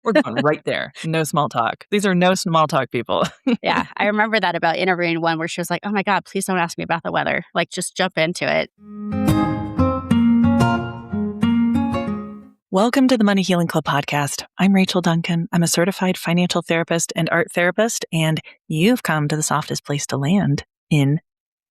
We're going right there. No small talk. These are no small talk people. Yeah, I remember that about interviewing one where she was like, oh my God, please don't ask me about the weather. Like, just jump into it. Welcome to the Money Healing Club podcast. I'm Rachel Duncan. I'm a certified financial therapist and art therapist, and you've come to the softest place to land in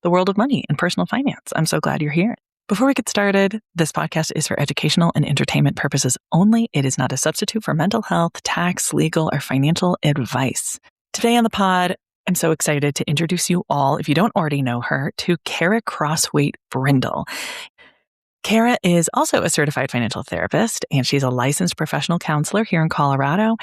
the world of money and personal finance. I'm so glad you're here. Before we get started, this podcast is for educational and entertainment purposes only. It is not a substitute for mental health, tax, legal, or financial advice. Today on the pod, I'm so excited to introduce you all, if you don't already know her, to Khara Croswaite Brindle. Khara is also a certified financial therapist, and she's a licensed professional counselor here in Colorado,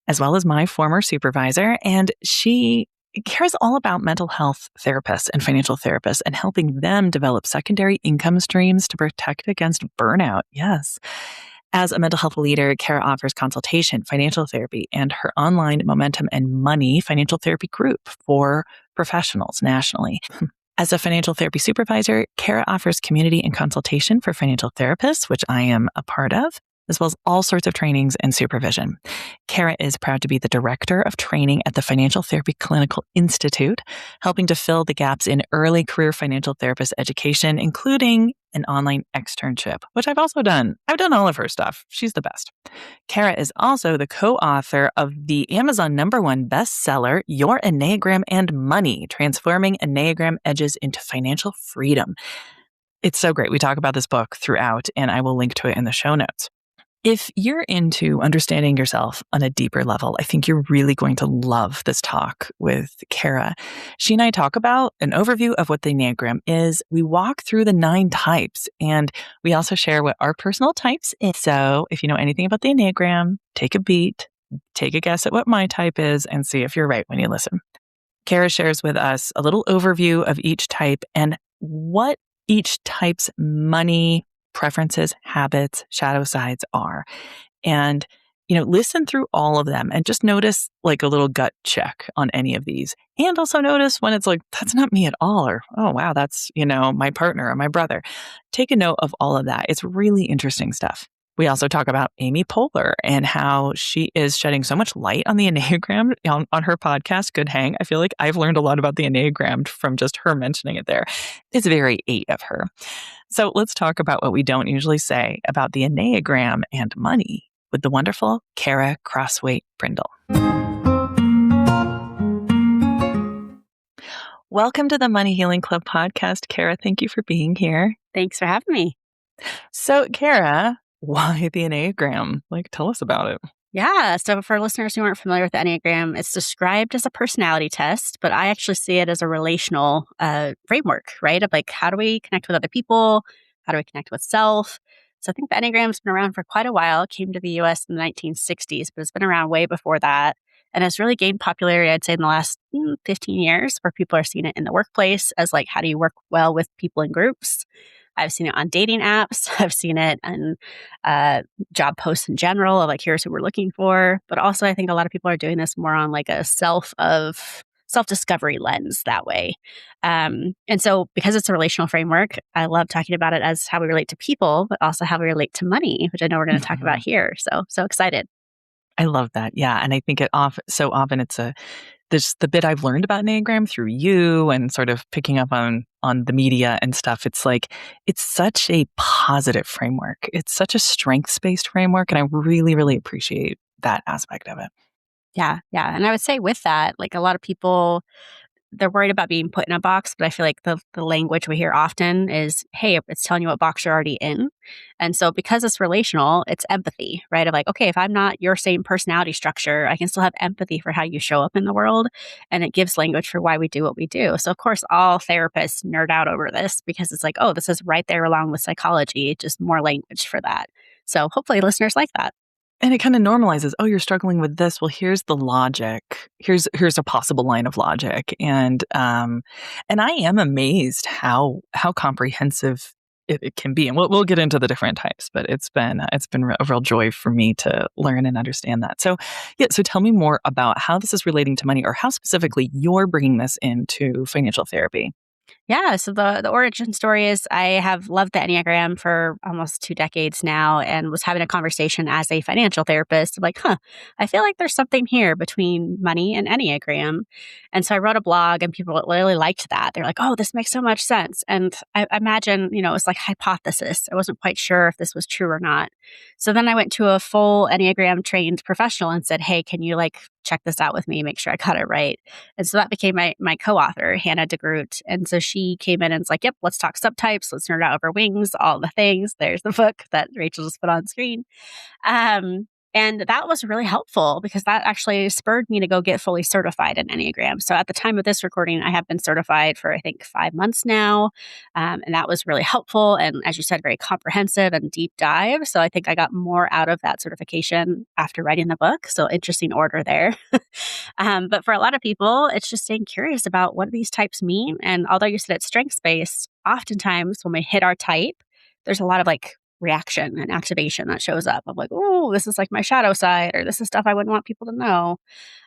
as well as my former supervisor. And she cares all about mental health therapists and financial therapists and helping them develop secondary income streams to protect against burnout. Yes. As a mental health leader, Khara offers consultation, financial therapy, and her online Momentum and Money financial therapy group for professionals nationally. As a financial therapy supervisor, Khara offers community and consultation for financial therapists, which I am a part of, as well as all sorts of trainings and supervision. Khara is proud to be the director of training at the Financial Therapy Clinical Institute, helping to fill the gaps in early career financial therapist education, including an online externship, which I've also done. I've done all of her stuff. She's the best. Khara is also the co-author of the Amazon #1 bestseller, Your Enneagram and Money, Transforming Enneagram Edges into Financial Freedom. It's so great. We talk about this book throughout, and I will link to it in the show notes. If you're into understanding yourself on a deeper level, I think you're really going to love this talk with Khara. She and I talk about an overview of what the Enneagram is. We walk through the 9 types, and we also share what our personal types is. So if you know anything about the Enneagram, take a beat, take a guess at what my type is, and see if you're right when you listen. Khara shares with us a little overview of each type and what each type's money preferences, habits, shadow sides are. And, listen through all of them and just notice like a little gut check on any of these. And also notice when it's like, that's not me at all. Or, oh, wow, that's, my partner or my brother. Take a note of all of that. It's really interesting stuff. We also talk about Amy Poehler and how she is shedding so much light on the Enneagram on her podcast, Good Hang. I feel like I've learned a lot about the Enneagram from just her mentioning it there. It's very 8 of her. So let's talk about what we don't usually say about the Enneagram and money with the wonderful Khara Croswaite Brindle. Welcome to the Money Healing Club podcast, Khara. Thank you for being here. Thanks for having me. So, Khara, why the Enneagram? Tell us about it. Yeah. So for listeners who aren't familiar with the Enneagram, it's described as a personality test, but I actually see it as a relational framework, right? Of how do we connect with other people? How do we connect with self? So I think the Enneagram's been around for quite a while. It came to the US in the 1960s, but it's been around way before that. And it's really gained popularity, I'd say, in the last 15 years, where people are seeing it in the workplace as how do you work well with people in groups? I've seen it on dating apps. I've seen it on job posts in general of here's who we're looking for. But also I think a lot of people are doing this more on a self-discovery lens that way. And so because it's a relational framework, I love talking about it as how we relate to people, but also how we relate to money, which I know we're going to talk about here. So excited. I love that. Yeah. And I think so often it's there's the bit I've learned about Enneagram through you and sort of picking up on the media and stuff. It's it's such a positive framework. It's such a strengths-based framework. And I really, really appreciate that aspect of it. Yeah. Yeah. And I would say with that, a lot of people, they're worried about being put in a box, but I feel like the language we hear often is, hey, it's telling you what box you're already in. And so because it's relational, it's empathy, right? Of okay, if I'm not your same personality structure, I can still have empathy for how you show up in the world. And it gives language for why we do what we do. So of course, all therapists nerd out over this because it's oh, this is right there along with psychology, just more language for that. So hopefully listeners like that. And it kind of normalizes, oh, you're struggling with this. Well, here's the logic. Here's a possible line of logic. And I am amazed how comprehensive it can be. And we'll get into the different types, but it's been a real joy for me to learn and understand that. So so tell me more about how this is relating to money or how specifically you're bringing this into financial therapy. Yeah, so the origin story is I have loved the Enneagram for almost 2 decades now and was having a conversation as a financial therapist. I'm like, I feel like there's something here between money and Enneagram. And so I wrote a blog and people really liked that. They're like, oh, this makes so much sense. And I imagine, it was like hypothesis. I wasn't quite sure if this was true or not. So then I went to a full Enneagram trained professional and said, hey, can you check this out with me, make sure I got it right? And so that became my co-author, Hannah DeGroot. And so she came in and was like, yep, let's talk subtypes. Let's nerd out over wings, all the things. There's the book that Rachel just put on screen. And that was really helpful because that actually spurred me to go get fully certified in Enneagram. So at the time of this recording, I have been certified for, I think, 5 months now. And that was really helpful. And as you said, very comprehensive and deep dive. So I think I got more out of that certification after writing the book. So interesting order there. But for a lot of people, it's just staying curious about what do these types mean. And although you said it's strengths based, oftentimes when we hit our type, there's a lot of reaction and activation that shows up of oh, this is my shadow side, or this is stuff I wouldn't want people to know.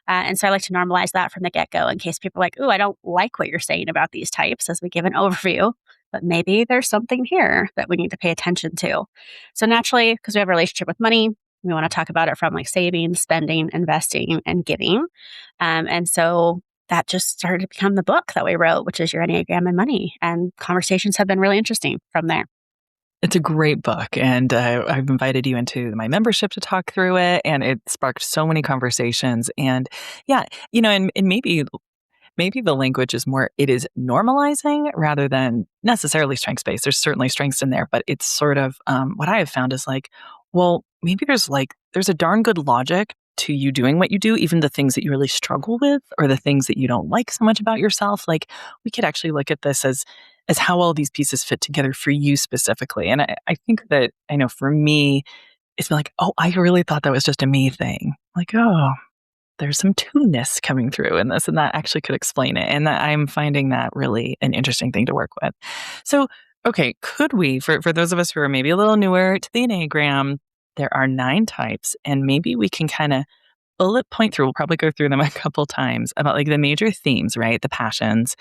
And so I like to normalize that from the get-go in case people are like, oh, I don't like what you're saying about these types as we give an overview, but maybe there's something here that we need to pay attention to. So naturally, because we have a relationship with money, we want to talk about it from saving, spending, investing, and giving. And so that just started to become the book that we wrote, which is Your Enneagram and Money. And conversations have been really interesting from there. It's a great book, and I've invited you into my membership to talk through it, and it sparked so many conversations. And yeah, and maybe the language is more, it is normalizing rather than necessarily strengths-based. There's certainly strengths in there, but it's sort of what I have found is well, maybe there's a darn good logic to you doing what you do, even the things that you really struggle with or the things that you don't like so much about yourself. We could actually look at this as how all these pieces fit together for you specifically. And I think that, I know for me, it's been oh, I really thought that was just a me thing. Oh, there's some two-ness coming through in this, and that actually could explain it. And that I'm finding that really an interesting thing to work with. So, okay, could we, for those of us who are maybe a little newer to the Enneagram, there are 9 types, and maybe we can kind of bullet point through, we'll probably go through them a couple times, about the major themes, right? The passions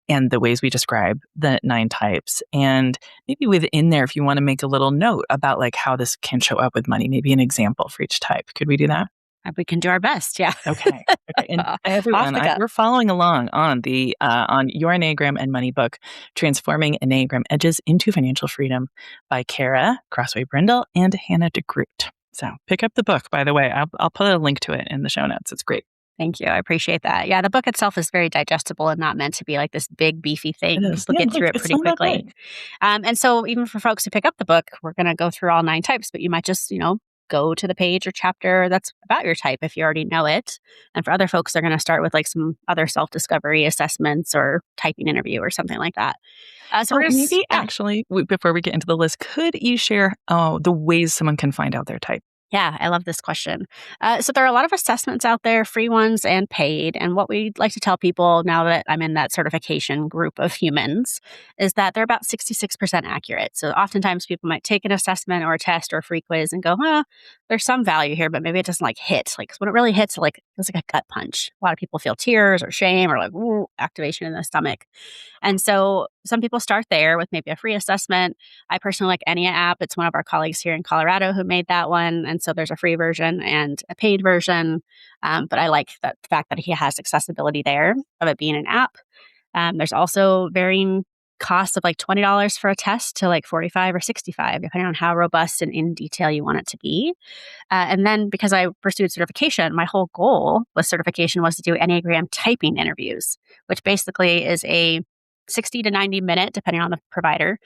and the ways we describe the 9 types. And maybe within there, if you want to make a little note about how this can show up with money, maybe an example for each type. Could we do that? We can do our best. Yeah. Okay. And everyone, we're following along on the on Your Enneagram and Money book, Transforming Enneagram Edges into Financial Freedom by Khara, Croswaite, Brindle, and Hannah DeGroot. So pick up the book, by the way. I'll put a link to it in the show notes. It's great. Thank you. I appreciate that. Yeah, the book itself is very digestible and not meant to be this big, beefy thing. We'll get through it pretty quickly. And so even for folks who pick up the book, we're going to go through all 9 types, but you might just, go to the page or chapter that's about your type if you already know it. And for other folks, they're going to start with some other self-discovery assessments or typing interview or something like that. So maybe actually, before we get into the list, could you share the ways someone can find out their type? Yeah, I love this question. So there are a lot of assessments out there, free ones and paid. And what we like to tell people now that I'm in that certification group of humans is that they're about 66% accurate. So oftentimes people might take an assessment or a test or a free quiz and go, there's some value here, but maybe it doesn't hit. When it really hits, it's a gut punch. A lot of people feel tears or shame or ooh, activation in the stomach. And so some people start there with maybe a free assessment. I personally like Ennea app. It's one of our colleagues here in Colorado who made that one. And so there's a free version and a paid version. But I like the fact that he has accessibility there of it being an app. There's also varying costs of $20 for a test to $45 or $65, depending on how robust and in detail you want it to be. And then because I pursued certification, my whole goal with certification was to do Enneagram typing interviews, which basically is a 60 to 90 minute, depending on the provider,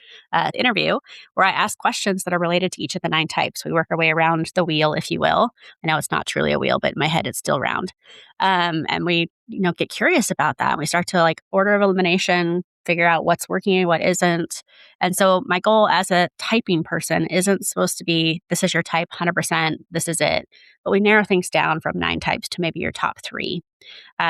interview where I ask questions that are related to each of the 9 types. We work our way around the wheel, if you will. I know it's not truly a wheel, but in my head, it's still round. And we, get curious about that. We start to order of elimination, figure out what's working and what isn't. And so my goal as a typing person isn't supposed to be, this is your type 100%, this is it. But we narrow things down from 9 types to maybe your top 3.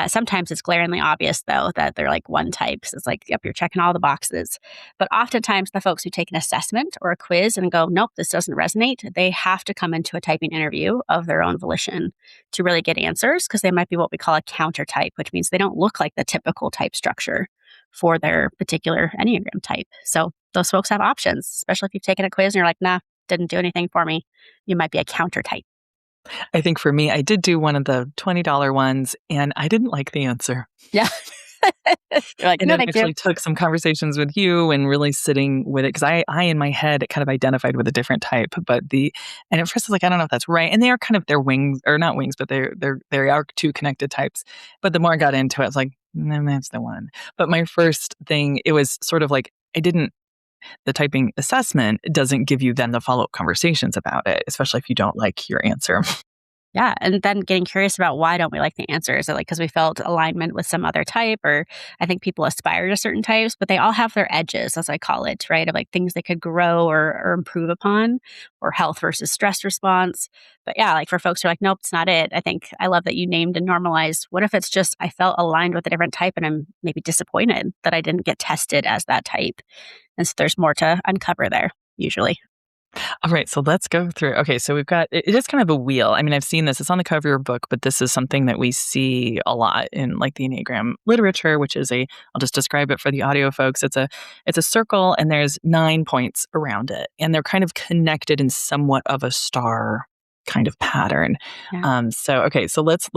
Sometimes it's glaringly obvious, though, that they're 1 type. So it's yep, you're checking all the boxes. But oftentimes the folks who take an assessment or a quiz and go, nope, this doesn't resonate, they have to come into a typing interview of their own volition to really get answers, because they might be what we call a counter type, which means they don't look like the typical type structure. for their particular Enneagram type. So those folks have options, especially if you've taken a quiz and you're like, nah, didn't do anything for me. You might be a counter type. I think for me, I did do one of the $20 ones and I didn't like the answer. Yeah. You're like, And no, it thank you. actually took some conversations with you and really sitting with it because I in my head kind of identified with a different type, and at first I was like, I don't know if that's right. And they are kind of their wings or not wings, but they are two connected types. But the more I got into it, I was like, no, that's the one. But my first thing, it was sort of like the typing assessment doesn't give you then the follow-up conversations about it, especially if you don't like your answer. Yeah. And then getting curious about why don't we like the answer? Is it like because we felt alignment with some other type? Or I think people aspire to certain types, but they all have their edges, as I call it, right? Of like things they could grow or improve upon, or health versus stress response. But yeah, like for folks who are like, nope, it's not it. I think I love that you named and normalized. What if it's just I felt aligned with a different type and I'm maybe disappointed that I didn't get tested as that type? And so there's more to uncover there, usually. All right, so let's go through. Okay, so we've got it is kind of a wheel. I mean, I've seen this. It's on the cover of your book, but this is something that we see a lot in like the Enneagram literature, which is I'll just describe it for the audio folks. It's a circle and there's 9 points around it, and they're kind of connected in somewhat of a star kind of pattern. Yeah. So let's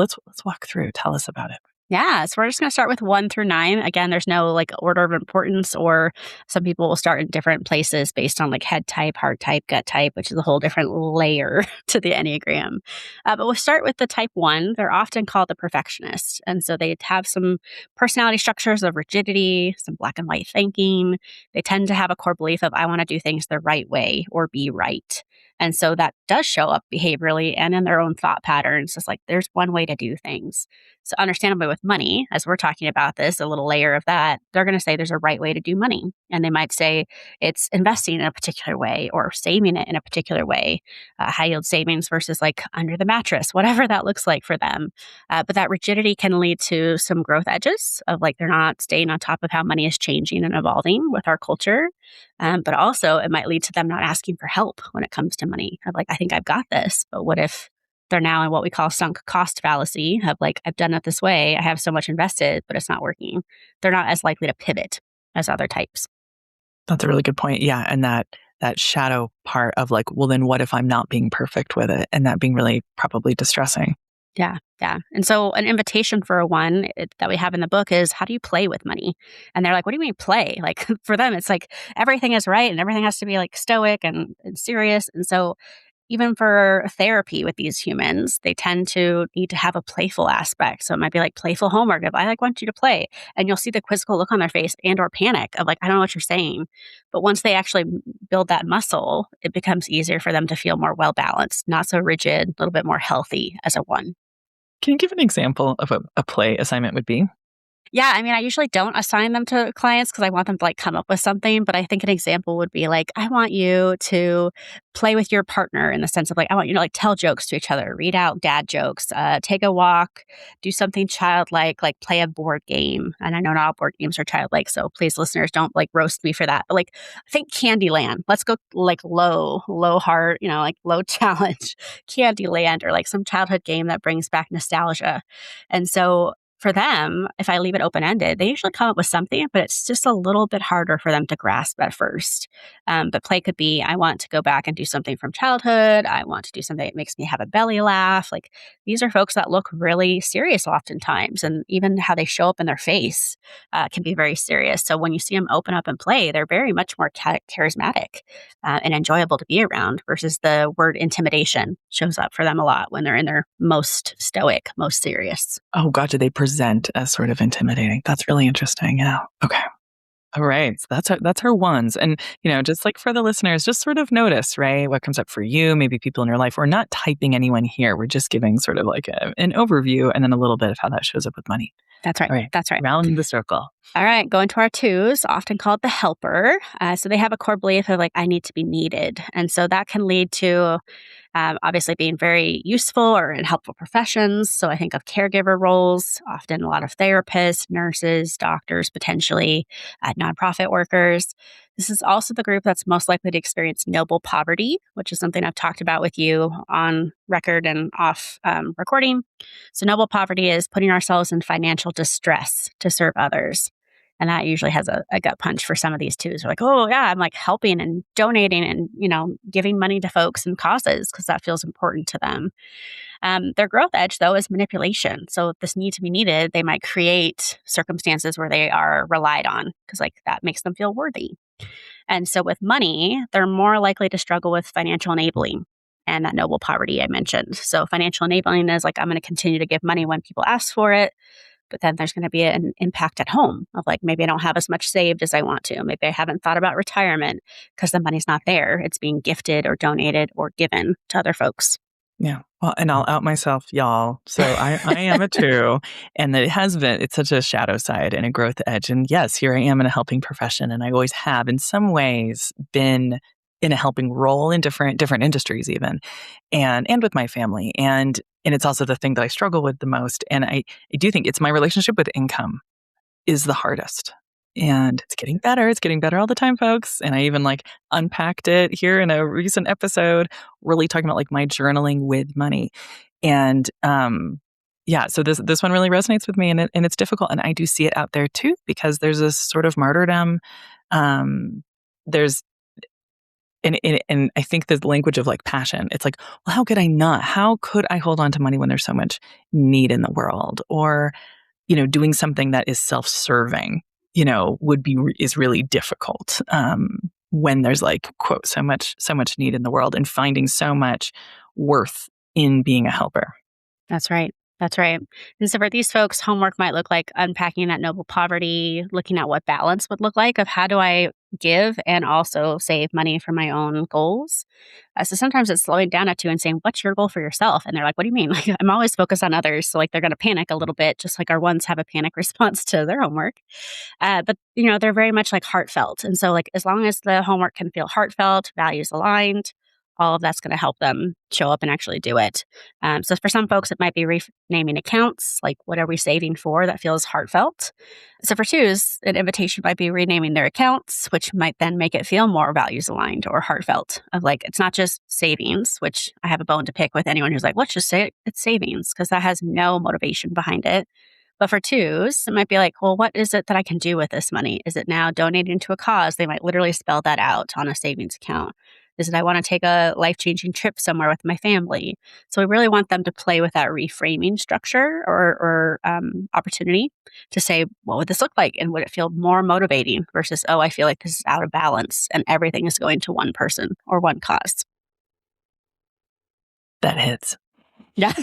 walk through. Tell us about it. Yeah, so we're just going to start with 1 through 9. Again, there's no like order of importance, or some people will start in different places based on like head type, heart type, gut type, which is a whole different layer to the Enneagram. But we'll start with the type 1. They're often called the perfectionist. And so they have some personality structures of rigidity, some black and white thinking. They tend to have a core belief of, I want to do things the right way or be right. And so that does show up behaviorally and in their own thought patterns. It's like there's one way to do things. So understandably with money, as we're talking about this, a little layer of that, they're going to say there's a right way to do money. And they might say it's investing in a particular way or saving it in a particular way, high yield savings versus like under the mattress, whatever that looks like for them. But that rigidity can lead to some growth edges of like they're not staying on top of how money is changing and evolving with our culture. But also it might lead to them not asking for help when it comes to money. Of like, I think I've got this, but what if they're now in what we call sunk cost fallacy of like, I've done it this way. I have so much invested, but it's not working. They're not as likely to pivot as other types. That's a really good point. Yeah, and that shadow part of like, well, then what if I'm not being perfect with it, and that being really probably distressing. Yeah. Yeah. And so an invitation for a 1 that we have in the book is, how do you play with money? And they're like, what do you mean play? Like for them, it's like everything is right and everything has to be like stoic and serious. And so even for therapy with these humans, they tend to need to have a playful aspect. So it might be like playful homework of, I like want you to play. And you'll see the quizzical look on their face and or panic of like, I don't know what you're saying. But once they actually build that muscle, it becomes easier for them to feel more well-balanced, not so rigid, a little bit more healthy as a 1. Can you give an example of a play assignment would be? Yeah, I mean, I usually don't assign them to clients because I want them to like come up with something. But I think an example would be like, I want you to play with your partner in the sense of like, I want you to like tell jokes to each other, read out dad jokes, take a walk, do something childlike, like play a board game. And I know not all board games are childlike, so please, listeners, don't like roast me for that. But like, think Candyland. Let's go like low heart, like low challenge, Candyland, or like some childhood game that brings back nostalgia. And so for them, if I leave it open-ended, they usually come up with something, but it's just a little bit harder for them to grasp at first. But play could be, I want to go back and do something from childhood. I want to do something that makes me have a belly laugh. Like these are folks that look really serious oftentimes, and even how they show up in their face can be very serious. So when you see them open up and play, they're very much more charismatic and enjoyable to be around versus the word intimidation shows up for them a lot when they're in their most stoic, most serious. Oh God, do they present as sort of intimidating? That's really interesting. Yeah. Okay. All right. So that's our 1s. And, just like for the listeners, just sort of notice, right? What comes up for you, maybe people in your life. We're not typing anyone here. We're just giving sort of like an overview and then a little bit of how that shows up with money. That's right. All right. That's right. Round the circle. All right, going to our 2s, often called the helper. So they have a core belief of like, I need to be needed. And so that can lead to obviously being very useful or in helpful professions. So I think of caregiver roles, often a lot of therapists, nurses, doctors, potentially nonprofit workers. This is also the group that's most likely to experience noble poverty, which is something I've talked about with you on record and off recording. So noble poverty is putting ourselves in financial distress to serve others. And that usually has a gut punch for some of these twos. They're like, oh, yeah, I'm like helping and donating and, giving money to folks and causes because that feels important to them. Their growth edge, though, is manipulation. So, this need to be needed, they might create circumstances where they are relied on because, like, that makes them feel worthy. And so, with money, they're more likely to struggle with financial enabling and that noble poverty I mentioned. So, financial enabling is like, I'm going to continue to give money when people ask for it. But then there's going to be an impact at home of like, maybe I don't have as much saved as I want to. Maybe I haven't thought about retirement because the money's not there. It's being gifted or donated or given to other folks. Yeah. Well, and I'll out myself, y'all. So I am a two, and it's such a shadow side and a growth edge. And yes, here I am in a helping profession, and I always have, in some ways, been in a helping role in different industries, even, and with my family, and it's also the thing that I struggle with the most. And I do think it's my relationship with income is the hardest. And it's getting better. It's getting better all the time, folks. And I even like unpacked it here in a recent episode, really talking about like my journaling with money. And yeah, so this one really resonates with me, and it's difficult. And I do see it out there too, because there's this sort of martyrdom. There's and I think the language of like passion, it's like, well, how could I not? How could I hold on to money when there's so much need in the world? Or doing something that is self-serving, is really difficult when there's like, quote, so much need in the world, and finding so much worth in being a helper. That's right. That's right. And so for these folks, homework might look like unpacking that noble poverty, looking at what balance would look like of how do I give and also save money for my own goals. So sometimes it's slowing down at two and saying, what's your goal for yourself? And they're like, what do you mean? Like, I'm always focused on others. So like they're going to panic a little bit, just like our ones have a panic response to their homework. But they're very much like heartfelt. And so like, as long as the homework can feel heartfelt, values aligned, all of that's going to help them show up and actually do it. So for some folks, it might be renaming accounts, like what are we saving for that feels heartfelt. So for twos, an invitation might be renaming their accounts, which might then make it feel more values aligned or heartfelt of like, it's not just savings, which I have a bone to pick with anyone who's like, let's just say it's savings, because that has no motivation behind it. But for twos, it might be like, well, what is it that I can do with this money? Is it now donating to a cause? They might literally spell that out on a savings account. Is it I want to take a life-changing trip somewhere with my family? So we really want them to play with that reframing structure or opportunity to say, what would this look like? And would it feel more motivating versus, oh, I feel like this is out of balance and everything is going to one person or one cause. That hits. Yeah.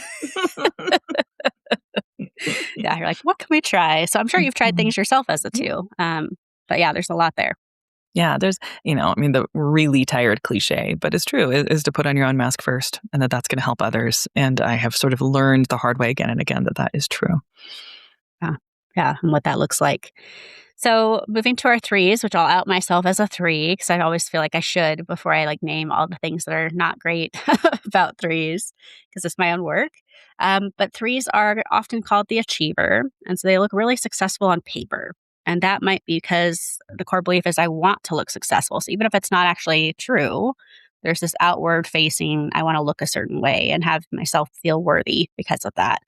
Yeah, you're like, what can we try? So I'm sure you've tried things yourself as a two. But yeah, there's a lot there. Yeah, there's, the really tired cliche, but it's true, is to put on your own mask first, and that's going to help others. And I have sort of learned the hard way again and again that is true. Yeah, and what that looks like. So moving to our threes, which I'll out myself as a three, because I always feel like I should before I like name all the things that are not great about threes, because it's my own work. But threes are often called the achiever. And so they look really successful on paper. And that might be because the core belief is I want to look successful. So even if it's not actually true, there's this outward facing, I want to look a certain way and have myself feel worthy because of that.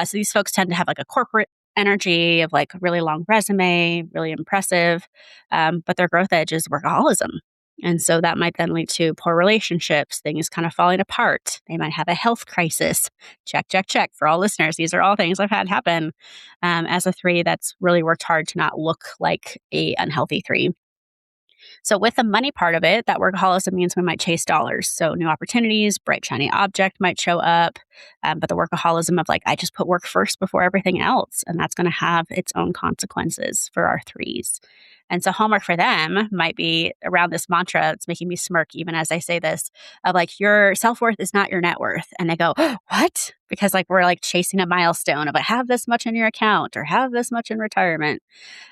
So these folks tend to have like a corporate energy of like a really long resume, really impressive, but their growth edge is workaholism. And so that might then lead to poor relationships, things kind of falling apart. They might have a health crisis. Check, check, check. For all listeners, these are all things I've had happen as a three that's really worked hard to not look like a unhealthy three. So with the money part of it, that workaholism means we might chase dollars. So new opportunities, bright, shiny object might show up. But the workaholism of like, I just put work first before everything else. And that's going to have its own consequences for our threes. And so homework for them might be around this mantra. It's making me smirk even as I say this of like, your self-worth is not your net worth. And they go, oh, what? Because like, we're like chasing a milestone of like, have this much in your account or have this much in retirement.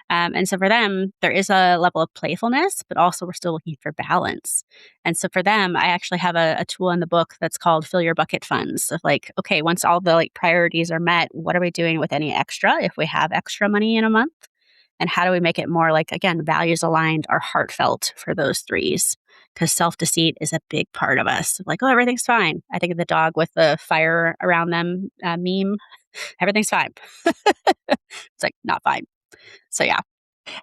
And so for them, there is a level of playfulness, but also we're still looking for balance. And so for them, I actually have a tool in the book that's called Fill Your Bucket Funds of like, okay, once all the like priorities are met, what are we doing with any extra if we have extra money in a month? And how do we make it more like, again, values aligned or heartfelt for those threes? Because self-deceit is a big part of us. Like, oh, everything's fine. I think of the dog with the fire around them meme. Everything's fine. It's like, not fine. So yeah.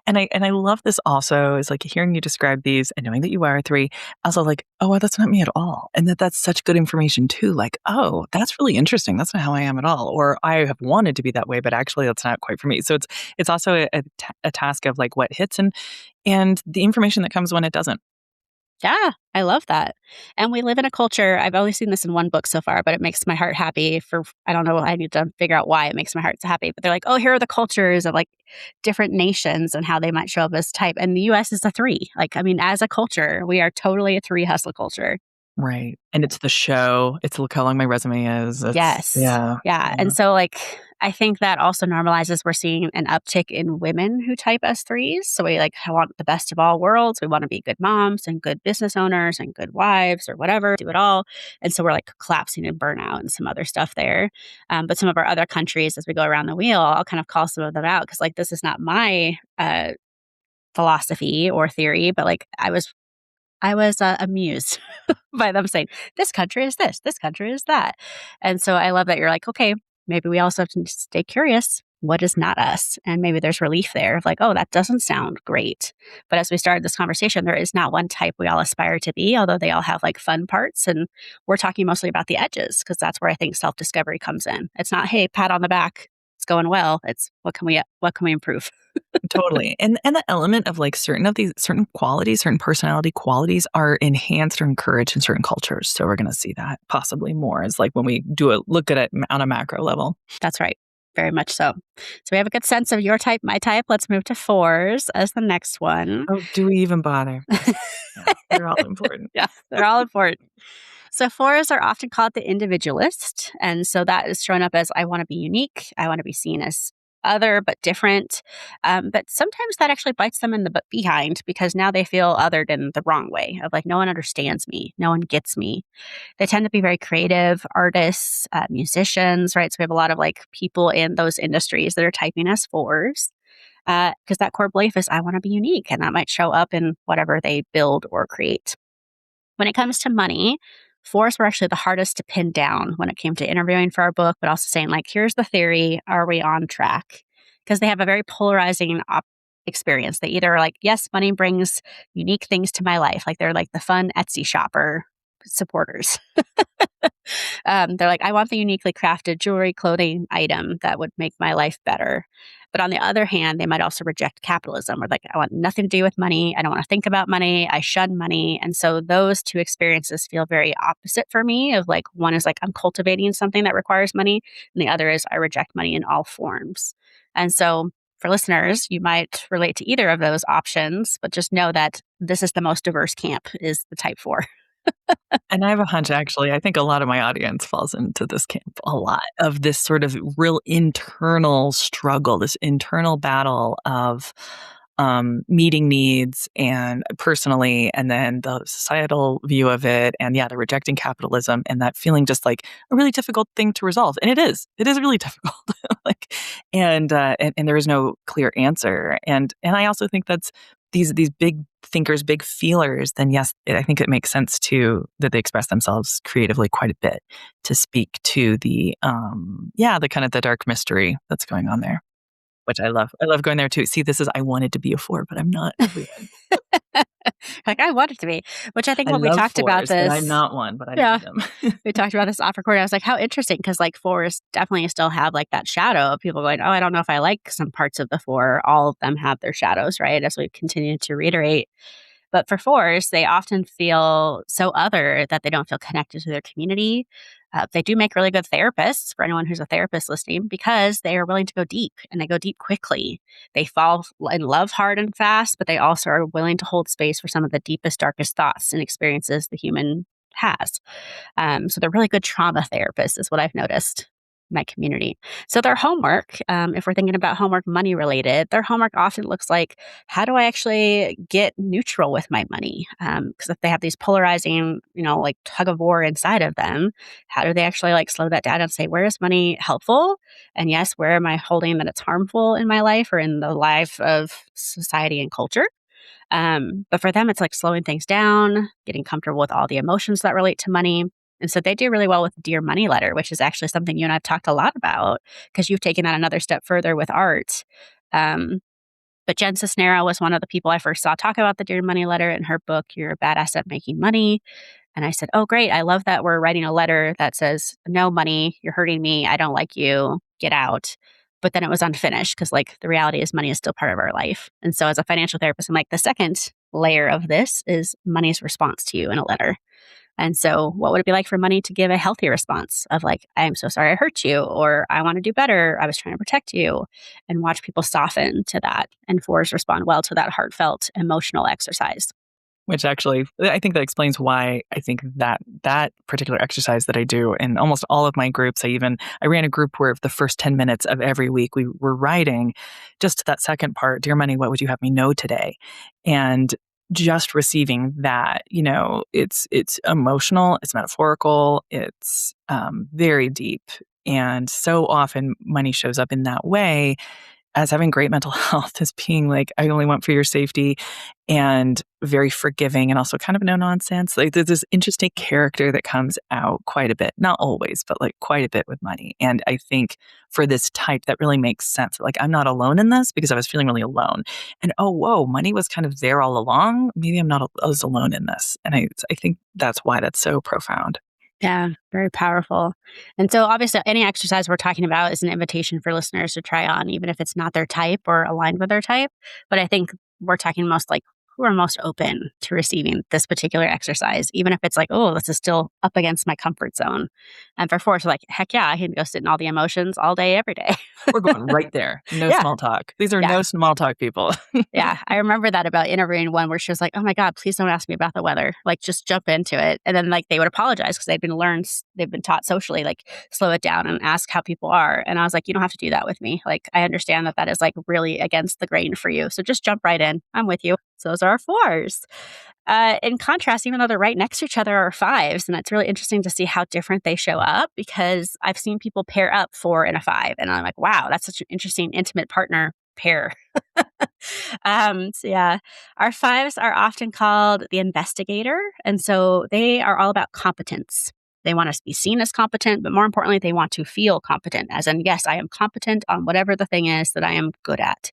And I love this also is like hearing you describe these and knowing that you are a 3, also like, oh, wow, that's not me at all. And that's such good information too. Like, oh, that's really interesting. That's not how I am at all. Or I have wanted to be that way, but actually that's not quite for me. So it's also a task of like what hits and the information that comes when it doesn't. Yeah, I love that. And we live in a culture, I've only seen this in one book so far, but it makes my heart happy for, I don't know, I need to figure out why it makes my heart so happy. But they're like, oh, here are the cultures of like different nations and how they might show up as type. And the US is a 3. Like, I mean, as a culture, we are totally a 3 hustle culture. Right. And it's the show. It's look how long my resume is. It's Yes. yeah. Yeah. Yeah. And so, like, I think that also normalizes we're seeing an uptick in women who type as 3s. So we like want the best of all worlds. We want to be good moms and good business owners and good wives or whatever, do it all. And so we're like collapsing in burnout and some other stuff there. But some of our other countries, as we go around the wheel, I'll kind of call some of them out because, like, this is not my philosophy or theory, but like I was amused by them saying, this country is this country is that. And so I love that you're like, okay, maybe we also have to stay curious. What is not us? And maybe there's relief there of like, oh, that doesn't sound great. But as we started this conversation, there is not one type we all aspire to be, although they all have like fun parts. And we're talking mostly about the edges because that's where I think self discovery comes in. It's not, hey, pat on the back, it's going well. It's what can we improve? Totally. And the element of like certain qualities, certain personality qualities are enhanced or encouraged in certain cultures. So we're going to see that possibly more as like when we do a look at it on a macro level. That's right. Very much so. So we have a good sense of your type, my type. Let's move to 4s as the next one. Oh, do we even bother? Yeah, they're all important. Yeah, they're all important. So 4s are often called the individualist. And so that is shown up as I want to be unique. I want to be seen as other but different. But sometimes that actually bites them in the behind because now they feel othered in the wrong way of like, no one understands me. No one gets me. They tend to be very creative artists, musicians, right? So we have a lot of like people in those industries that are typing as 4s because that core belief is I want to be unique. And that might show up in whatever they build or create. When it comes to money, 4s were actually the hardest to pin down when it came to interviewing for our book, but also saying, like, here's the theory. Are we on track? Because they have a very polarizing experience. They either are like, yes, money brings unique things to my life. Like they're like the fun Etsy shopper supporters. They're like, I want the uniquely crafted jewelry, clothing item that would make my life better. But on the other hand, they might also reject capitalism or like, I want nothing to do with money. I don't want to think about money. I shun money. And so those two experiences feel very opposite for me of like, one is like, I'm cultivating something that requires money. And the other is I reject money in all forms. And so for listeners, you might relate to either of those options, but just know that this is the most diverse camp is the type 4. And I have a hunch, actually, I think a lot of my audience falls into this camp a lot of this sort of real internal struggle, this internal battle of meeting needs and personally, and then the societal view of it. And yeah, the rejecting capitalism and that feeling just like a really difficult thing to resolve. And it is really difficult. like, and there is no clear answer. And I also think that's these big thinkers, big feelers, then yes, I think it makes sense too that they express themselves creatively quite a bit to speak to the the kind of the dark mystery that's going on there, which I love. I love going there too. See, this is I wanted to be a 4, but I'm not. Like I wanted to be, which I think I when we love talked about 4s, and this, I'm not one, but I yeah, need them. we talked about this off record. I was like, how interesting, because like 4s definitely still have like that shadow of people going, oh, I don't know if I like some parts of the 4. All of them have their shadows, right? As we continue to reiterate. But for 4s, they often feel so other that they don't feel connected to their community. They do make really good therapists for anyone who's a therapist listening because they are willing to go deep and they go deep quickly. They fall in love hard and fast, but they also are willing to hold space for some of the deepest, darkest thoughts and experiences the human has. So they're really good trauma therapists, is what I've noticed in my community. So their homework, if we're thinking about homework money related, their homework often looks like, how do I actually get neutral with my money? Because if they have these polarizing, like tug of war inside of them, how do they actually like slow that down and say, where is money helpful? And yes, where am I holding that it's harmful in my life or in the life of society and culture? But for them, it's like slowing things down, getting comfortable with all the emotions that relate to money. And so they do really well with Dear Money Letter, which is actually something you and I've talked a lot about because you've taken that another step further with art. Um, But Jen Cisnero was one of the people I first saw talk about the Dear Money letter in her book, You're a Badass at Making Money. And I said, oh, great. I love that we're writing a letter that says, no money, you're hurting me. I don't like you. Get out. But then it was unfinished because, like, the reality is money is still part of our life. And so as a financial therapist, I'm like, the second layer of this is money's response to you in a letter. And so what would it be like for money to give a healthy response of like, I'm so sorry I hurt you, or I want to do better. I was trying to protect you, and watch people soften to that and force respond well to that heartfelt emotional exercise. Which actually, I think that explains why I think that particular exercise that I do in almost all of my groups, I ran a group where the first 10 minutes of every week we were writing just that second part, Dear Money, what would you have me know today? And just receiving that, it's emotional, it's metaphorical, it's very deep. And so often money shows up in that way as having great mental health, as being like, I only want for your safety, and very forgiving, and also kind of no nonsense. Like there's this interesting character that comes out quite a bit, not always, but like quite a bit with money. And I think for this type, that really makes sense. Like, I'm not alone in this because I was feeling really alone. And oh, whoa, money was kind of there all along. Maybe I'm not as alone in this. And I think that's why that's so profound. Yeah, very powerful. And so obviously any exercise we're talking about is an invitation for listeners to try on, even if it's not their type or aligned with their type. But I think we're talking most like who are most open to receiving this particular exercise, even if it's like, oh, this is still up against my comfort zone. And for Forrest, like, heck yeah, I can go sit in all the emotions all day, every day. We're going right there. No Yeah. small talk. These are no small talk people. Yeah. I remember that about interviewing one where she was like, oh my God, please don't ask me about the weather. Like, just jump into it. And then like they would apologize because they've been taught socially, like, slow it down and ask how people are. And I was like, you don't have to do that with me. Like, I understand that is like really against the grain for you. So just jump right in. I'm with you. So those are our 4s. In contrast, even though they're right next to each other, are 5s. And it's really interesting to see how different they show up, because I've seen people pair up 4 and a 5. And I'm like, wow, that's such an interesting, intimate partner pair. So yeah, our 5s are often called the investigator. And so they are all about competence. They want to be seen as competent, but more importantly, they want to feel competent, as in, yes, I am competent on whatever the thing is that I am good at.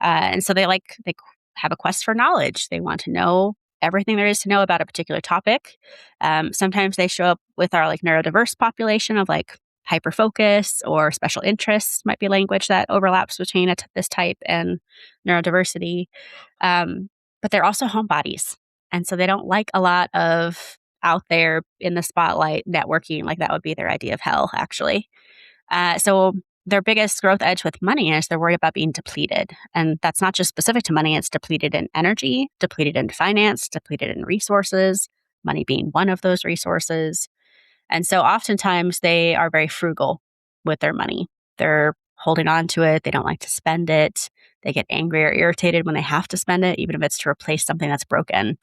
And so they have a quest for knowledge. They want to know everything there is to know about a particular topic. Sometimes they show up with our like neurodiverse population of like hyperfocus or special interests, might be language that overlaps between this type and neurodiversity. But they're also homebodies. And so they don't like a lot of out there in the spotlight networking. Like, that would be their idea of hell, actually. So their biggest growth edge with money is they're worried about being depleted. And that's not just specific to money. It's depleted in energy, depleted in finance, depleted in resources, money being one of those resources. And so oftentimes they are very frugal with their money. They're holding on to it. They don't like to spend it. They get angry or irritated when they have to spend it, even if it's to replace something that's broken.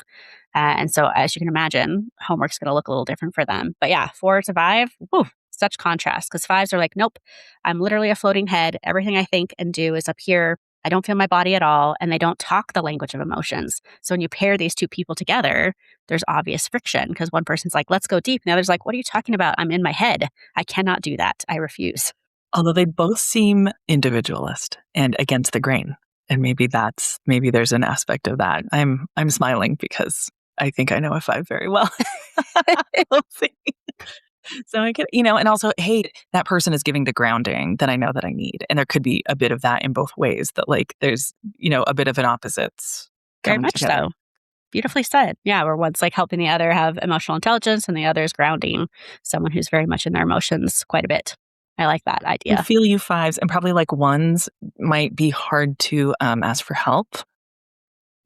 And so, as you can imagine, homework's going to look a little different for them. But yeah, 4 to 5, whew, such contrast, because 5s are like, nope, I'm literally a floating head. Everything I think and do is up here. I don't feel my body at all, and they don't talk the language of emotions. So when you pair these two people together, there's obvious friction, because one person's like, let's go deep. And the other's like, what are you talking about? I'm in my head. I cannot do that. I refuse. Although they both seem individualist and against the grain. And maybe there's an aspect of that. I'm smiling because I think I know a 5 very well. We'll see. So I could, and also, hey, that person is giving the grounding that I know that I need. And there could be a bit of that in both ways, that like there's, a bit of an opposites. Very much together. so. Beautifully said. Yeah, where one's like helping the other have emotional intelligence and the other is grounding someone who's very much in their emotions quite a bit. I like that idea. I feel you 5s, and probably like 1s might be hard to ask for help.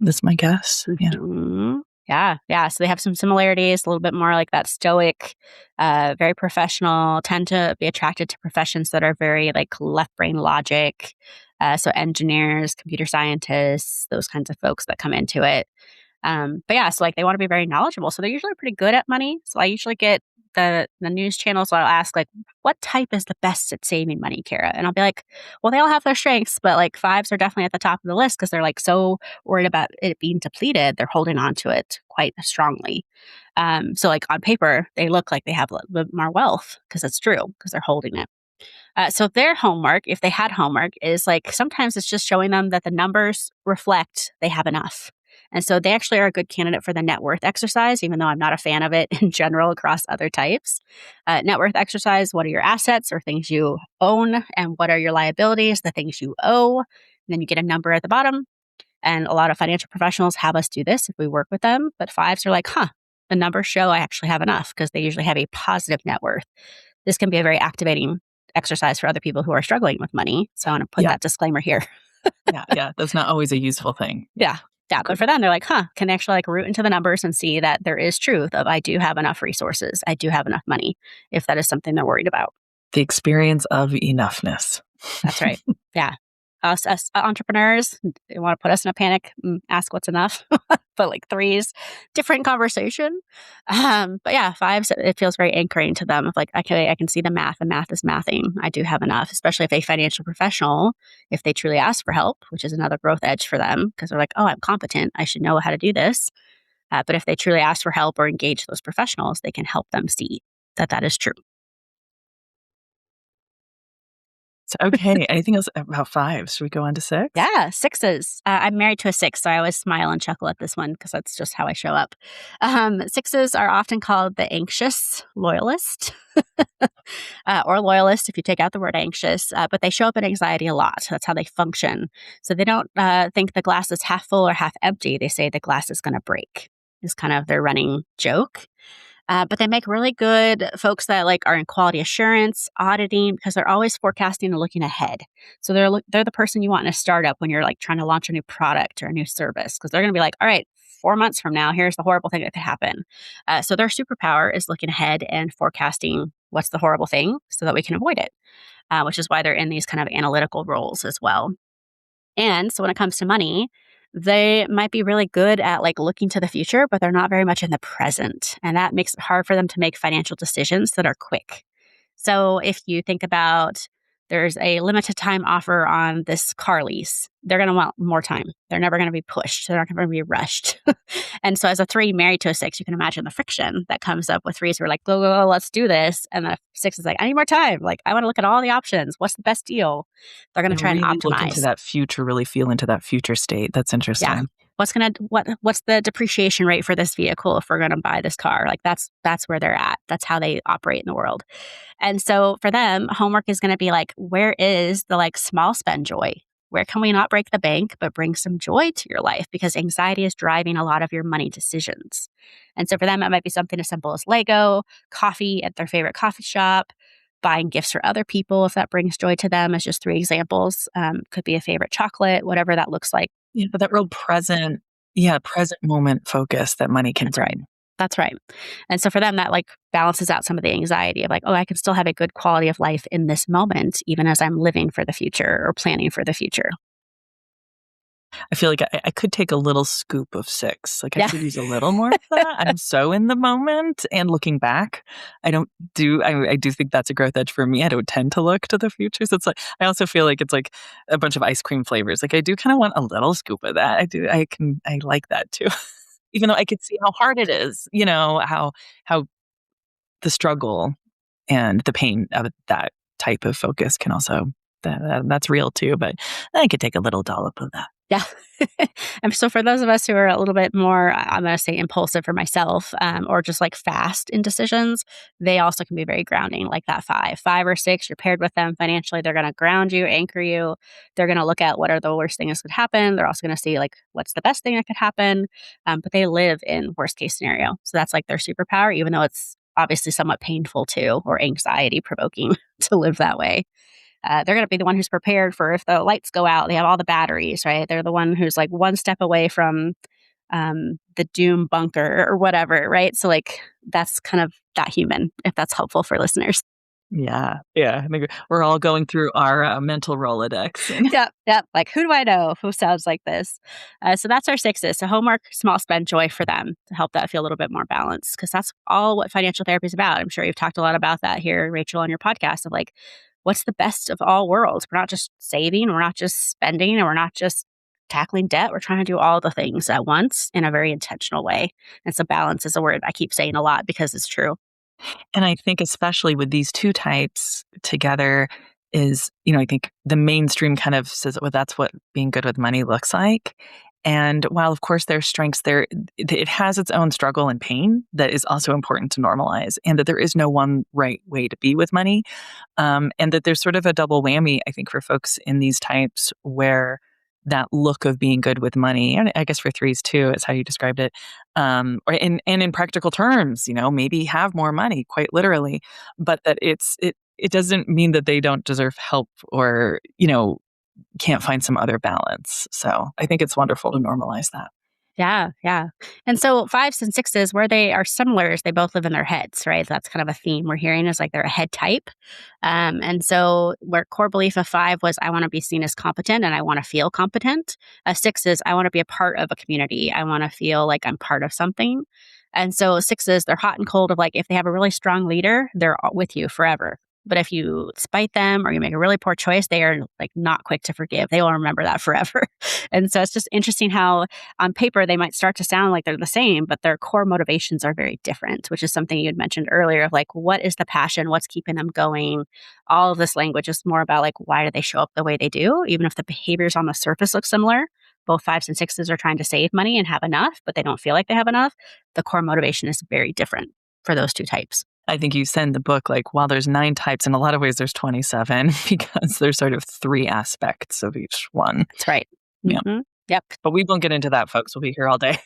That's my guess. Yeah. Mm-hmm. Yeah. So they have some similarities, a little bit more like that stoic, very professional, tend to be attracted to professions that are very like left brain logic. So engineers, computer scientists, those kinds of folks that come into it. But yeah, so like they want to be very knowledgeable. So they're usually pretty good at money. So I usually get the news channels. So I'll ask like, what type is the best at saving money, Khara? And I'll be like, well, they all have their strengths, but like 5s are definitely at the top of the list because they're like so worried about it being depleted. They're holding on to it quite strongly. So like on paper, they look like they have a little bit more wealth because it's true, because they're holding it. So their homework, if they had homework, is like sometimes it's just showing them that the numbers reflect they have enough. And so they actually are a good candidate for the net worth exercise, even though I'm not a fan of it in general across other types. Net worth exercise, what are your assets or things you own? And what are your liabilities, the things you owe? And then you get a number at the bottom. And a lot of financial professionals have us do this if we work with them. But fives are like, the numbers show I actually have enough because they usually have a positive net worth. This can be a very activating exercise for other people who are struggling with money. So I want to put that disclaimer here. Yeah. That's not always a useful thing. Yeah. But for them, they're like, can actually like root into the numbers and see that there is truth of I do have enough resources. I do have enough money if that is something they're worried about. The experience of enoughness. That's right. Yeah. Us entrepreneurs, they want to put us in a panic, ask what's enough. But like threes, different conversation. But yeah, fives, it feels very anchoring to them of like, okay, I can see the math. The math is mathing. I do have enough, especially if a financial professional, if they truly ask for help, which is another growth edge for them because they're like, oh, I'm competent. I should know how to do this. But if they truly ask for help or engage those professionals, they can help them see that that is true. Okay. Anything else about fives? Should we go on to six? Yeah, sixes. I'm married to a six, so I always smile and chuckle at this one because that's just how I show up. Sixes are often called the anxious loyalist or loyalist if you take out the word anxious, but they show up in anxiety a lot. That's how they function. So they don't think the glass is half full or half empty. They say the glass is going to break is kind of their running joke. But they make really good folks that like are in quality assurance, auditing, because they're always forecasting and looking ahead. So they're the person you want in a startup when you're like trying to launch a new product or a new service, because they're going to be like, all right, 4 months from now, here's the horrible thing that could happen. So their superpower is looking ahead and forecasting what's the horrible thing so that we can avoid it, which is why they're in these kind of analytical roles as well. And so when it comes to money, they might be really good at like looking to the future, but they're not very much in the present. And that makes it hard for them to make financial decisions that are quick. So if you think about there's a limited time offer on this car lease, they're going to want more time. They're never going to be pushed. They're not going to be rushed. And so as a three married to a six, you can imagine the friction that comes up with threes who are like, go, let's do this. And the six is like, I need more time. Like, I want to look at all the options. What's the best deal? They're going to try really and optimize. Look into that future, really feel into that future state. That's interesting. Yeah. What's the depreciation rate for this vehicle if we're going to buy this car? Like that's where they're at. That's how they operate in the world. And so for them, homework is going to be like, where is the like small spend joy? Where can we not break the bank, but bring some joy to your life? Because anxiety is driving a lot of your money decisions. And so for them, it might be something as simple as Lego, coffee at their favorite coffee shop, buying gifts for other people, if that brings joy to them, as just three examples. Could be a favorite chocolate, whatever that looks like. Yeah, but that real present moment focus that money can bring. That's right. And so for them, that like balances out some of the anxiety of like, oh, I can still have a good quality of life in this moment, even as I'm living for the future or planning for the future. I feel like I could take a little scoop of six. Like I could use a little more of that. I'm so in the moment and looking back. I do think that's a growth edge for me. I don't tend to look to the future. So it's like, I also feel like it's like a bunch of ice cream flavors. Like I do kind of want a little scoop of that. I like that too. Even though I could see how hard it is, how the struggle and the pain of that type of focus can also, that's real too. But I could take a little dollop of that. Yeah. And so for those of us who are a little bit more, I'm going to say impulsive for myself, or just like fast in decisions, they also can be very grounding, like that five or six, you're paired with them financially. They're going to ground you, anchor you. They're going to look at what are the worst things that could happen. They're also going to see like, what's the best thing that could happen? But they live in worst case scenario. So that's like their superpower, even though it's obviously somewhat painful too, or anxiety provoking to live that way. They're going to be the one who's prepared for if the lights go out, they have all the batteries, right? They're the one who's like one step away from the doom bunker or whatever, right? So like that's kind of that human, if that's helpful for listeners. Yeah. I think we're all going through our mental Rolodex. Yep. Like, who do I know who sounds like this? So that's our sixes. So homework, small spend, joy for them to help that feel a little bit more balanced, because that's all what financial therapy is about. I'm sure you've talked a lot about that here, Rachel, on your podcast of like, what's the best of all worlds? We're not just saving, we're not just spending, and we're not just tackling debt. We're trying to do all the things at once in a very intentional way. And so balance is a word I keep saying a lot because it's true. And I think especially with these two types together is, I think the mainstream kind of says, well, that's what being good with money looks like. And while, of course, there's strengths there, it has its own struggle and pain that is also important to normalize, and that there is no one right way to be with money. And that there's sort of a double whammy, I think, for folks in these types where that look of being good with money, and I guess for threes too, is how you described it, or in practical terms, maybe have more money, quite literally, but that it doesn't mean that they don't deserve help or can't find some other balance. So I think it's wonderful to normalize that. Yeah, yeah. And so fives and sixes, where they are similar, is they both live in their heads, right? That's kind of a theme we're hearing is like they're a head type. And so where core belief of five was, I want to be seen as competent and I want to feel competent. A six is, I want to be a part of a community. I want to feel like I'm part of something. And so sixes, they're hot and cold of like, if they have a really strong leader, they're with you forever. But if you spite them or you make a really poor choice, they are like not quick to forgive. They will remember that forever. And so it's just interesting how on paper they might start to sound like they're the same, but their core motivations are very different, which is something you had mentioned earlier of like, what is the passion? What's keeping them going? All of this language is more about like, why do they show up the way they do? Even if the behaviors on the surface look similar, both fives and sixes are trying to save money and have enough, but they don't feel like they have enough. The core motivation is very different for those two types. I think you send the book like, while there's 9 types, in a lot of ways there's 27 because there's sort of 3 aspects of each one. That's right. Yeah. Mm-hmm. Yep. But we won't get into that, folks. We'll be here all day.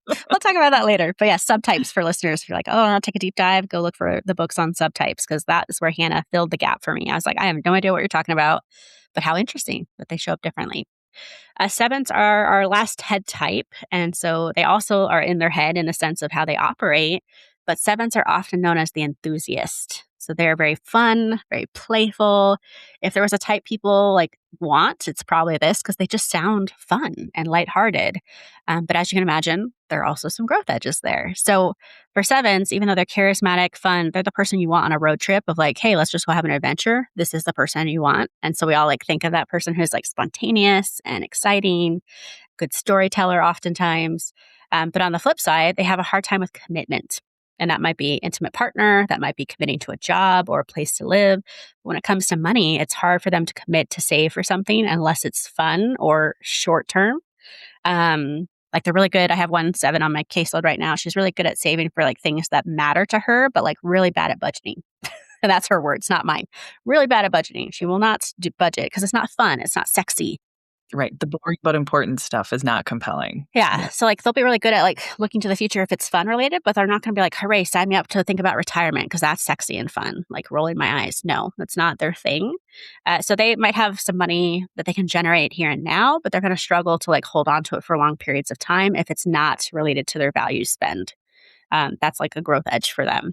We'll talk about that later. But yeah, subtypes for listeners. If you're like, oh, I'll take a deep dive, go look for the books on subtypes, because that is where Hannah filled the gap for me. I was like, I have no idea what you're talking about, but how interesting that they show up differently. Sevens are our last head type. And so they also are in their head in the sense of how they operate. But sevens are often known as the enthusiast. So they're very fun, very playful. If there was a type people like want, it's probably this, because they just sound fun and lighthearted. But as you can imagine, there are also some growth edges there. So for sevens, even though they're charismatic, fun, they're the person you want on a road trip of like, hey, let's just go have an adventure. This is the person you want. And so we all like think of that person who's like spontaneous and exciting, good storyteller oftentimes. But on the flip side, they have a hard time with commitment. And that might be intimate partner, that might be committing to a job or a place to live. When it comes to money, it's hard for them to commit to save for something unless it's fun or short term. Like they're really good. I have 1 7 on my caseload right now. She's really good at saving for like things that matter to her, but like really bad at budgeting. And that's her words, not mine. Really bad at budgeting. She will not do budget because it's not fun. It's not sexy. Right. The boring but important stuff is not compelling. Yeah. So like they'll be really good at like looking to the future if it's fun related, but they're not going to be like, hooray, sign me up to think about retirement because that's sexy and fun. Like rolling my eyes. No, that's not their thing. So they might have some money that they can generate here and now, but they're going to struggle to like hold on to it for long periods of time if it's not related to their value spend. That's like a growth edge for them.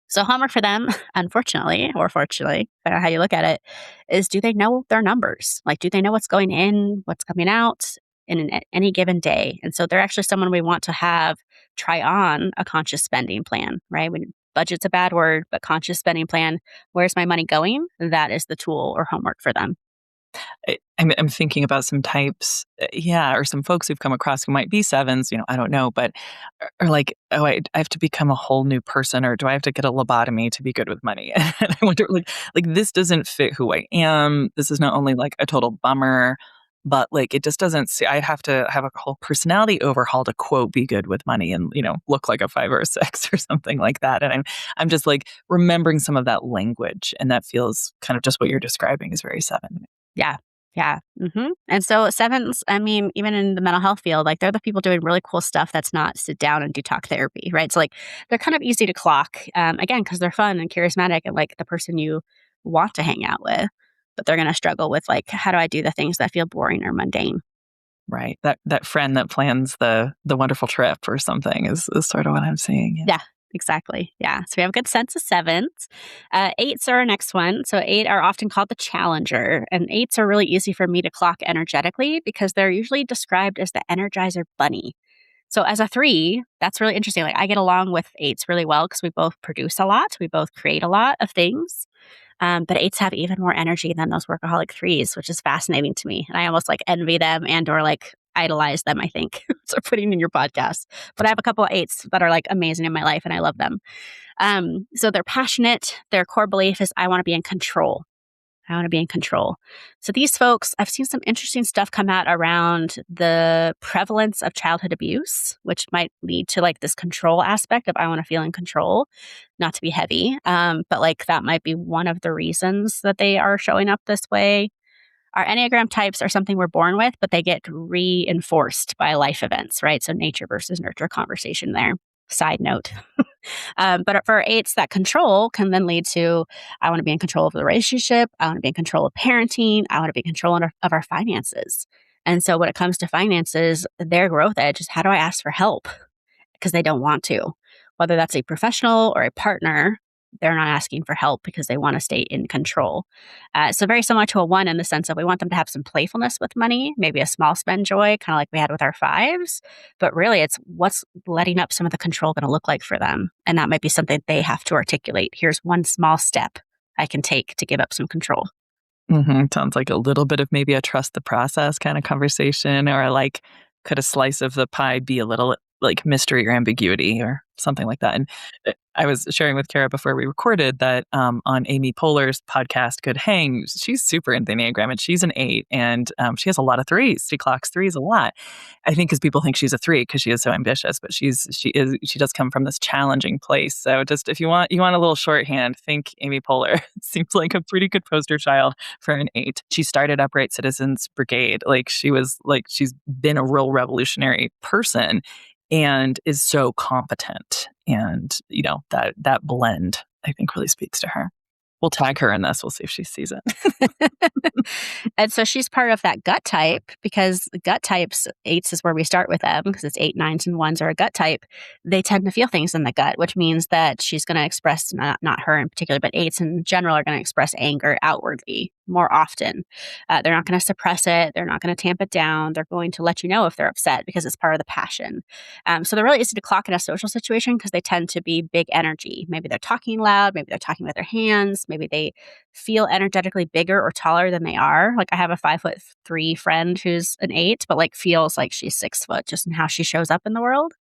So homework for them, unfortunately, or fortunately, depending on how you look at it, is do they know their numbers? Like, do they know what's going in, what's coming out any given day? And so they're actually someone we want to have try on a conscious spending plan, right? Budget's a bad word, but conscious spending plan, where's my money going? That is the tool or homework for them. I'm thinking about some types, or some folks who've come across who might be sevens, I don't know, but are like, oh, I have to become a whole new person, or do I have to get a lobotomy to be good with money? And I wonder, like this doesn't fit who I am. This is not only like a total bummer, but like it just doesn't see. I have to have a whole personality overhaul to quote be good with money and look like a 5 or a 6 or something like that. And I'm just like remembering some of that language, and that feels kind of just what you're describing is very seven. Yeah. Yeah. Mm-hmm. And so sevens, I mean, even in the mental health field, like they're the people doing really cool stuff that's not sit down and do talk therapy, right? So like they're kind of easy to clock, again, because they're fun and charismatic and like the person you want to hang out with. But they're going to struggle with like, how do I do the things that feel boring or mundane? Right. That friend that plans the wonderful trip or something is sort of what I'm seeing. Yeah. Exactly. Yeah. So we have a good sense of sevens. Eights are our next one. So 8 are often called the challenger. And 8s are really easy for me to clock energetically because they're usually described as the energizer bunny. So as a 3, that's really interesting. Like I get along with 8s really well because we both produce a lot. We both create a lot of things. But 8s have even more energy than those workaholic 3s, which is fascinating to me. And I almost like envy them and or like idolize them, I think. So putting in your podcast. But I have a couple of eights that are like amazing in my life and I love them. So they're passionate. Their core belief is I want to be in control. I want to be in control. So these folks, I've seen some interesting stuff come out around the prevalence of childhood abuse, which might lead to like this control aspect of I want to feel in control, not to be heavy. But like that might be one of the reasons that they are showing up this way. Our Enneagram types are something we're born with, but they get reinforced by life events, right? So nature versus nurture conversation there. Side note. But for eights, that control can then lead to I want to be in control of the relationship. I want to be in control of parenting. I want to be in control of our finances. And so when it comes to finances, their growth edge is how do I ask for help? Because they don't want to. Whether that's a professional or a partner, they're not asking for help because they want to stay in control. So very similar to a one in the sense that we want them to have some playfulness with money, maybe a small spend joy, kind of like we had with our fives. But really, it's what's letting up some of the control going to look like for them. And that might be something they have to articulate. Here's one small step I can take to give up some control. Sounds like a little bit of maybe a trust the process kind of conversation, or like, could a slice of the pie be a little like mystery or ambiguity or something like that? And I was sharing with Khara before we recorded that on Amy Poehler's podcast, Good Hang, she's super into the Enneagram and she's an 8 and she has a lot of threes. She clocks threes a lot. I think because people think she's a 3 because she is so ambitious, but she does come from this challenging place. So just if you want a little shorthand, think Amy Poehler. It seems like a pretty good poster child for an 8. She started Upright Citizens Brigade. She's been a real revolutionary person and is so competent. And, that blend, I think, really speaks to her. We'll tag her in this. We'll see if she sees it. And so she's part of that gut type because gut types, 8s is where we start with them because it's 8, 9s, and 1s are a gut type. They tend to feel things in the gut, which means that she's going to express, not her in particular, but 8s in general are going to express anger outwardly more often. They're not going to suppress it. They're not going to tamp it down. They're going to let you know if they're upset because it's part of the passion. So they're really easy to clock in a social situation because they tend to be big energy. Maybe they're talking loud. Maybe they're talking with their hands. Maybe they feel energetically bigger or taller than they are. Like I have a 5'3" friend who's an 8, but like feels like she's 6 foot just in how she shows up in the world.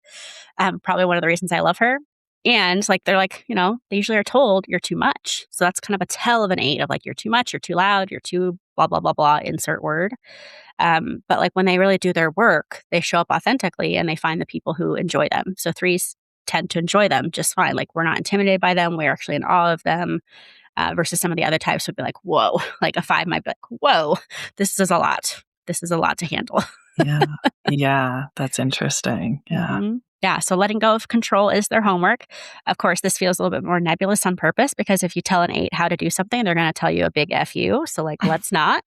Probably one of the reasons I love her. And like they're like, they usually are told you're too much. So that's kind of a tell of an 8 of like you're too much, you're too loud, you're too blah blah blah blah. Insert word. But like when they really do their work, they show up authentically and they find the people who enjoy them. So 3s tend to enjoy them just fine. Like we're not intimidated by them. We're actually in awe of them. Versus some of the other types would be like, whoa, like a 5 might be like, whoa, this is a lot. This is a lot to handle. Yeah, that's interesting. Yeah. Mm-hmm. Yeah, so letting go of control is their homework. Of course, this feels a little bit more nebulous on purpose because if you tell an 8 how to do something, they're going to tell you a big F you. So like, let's not.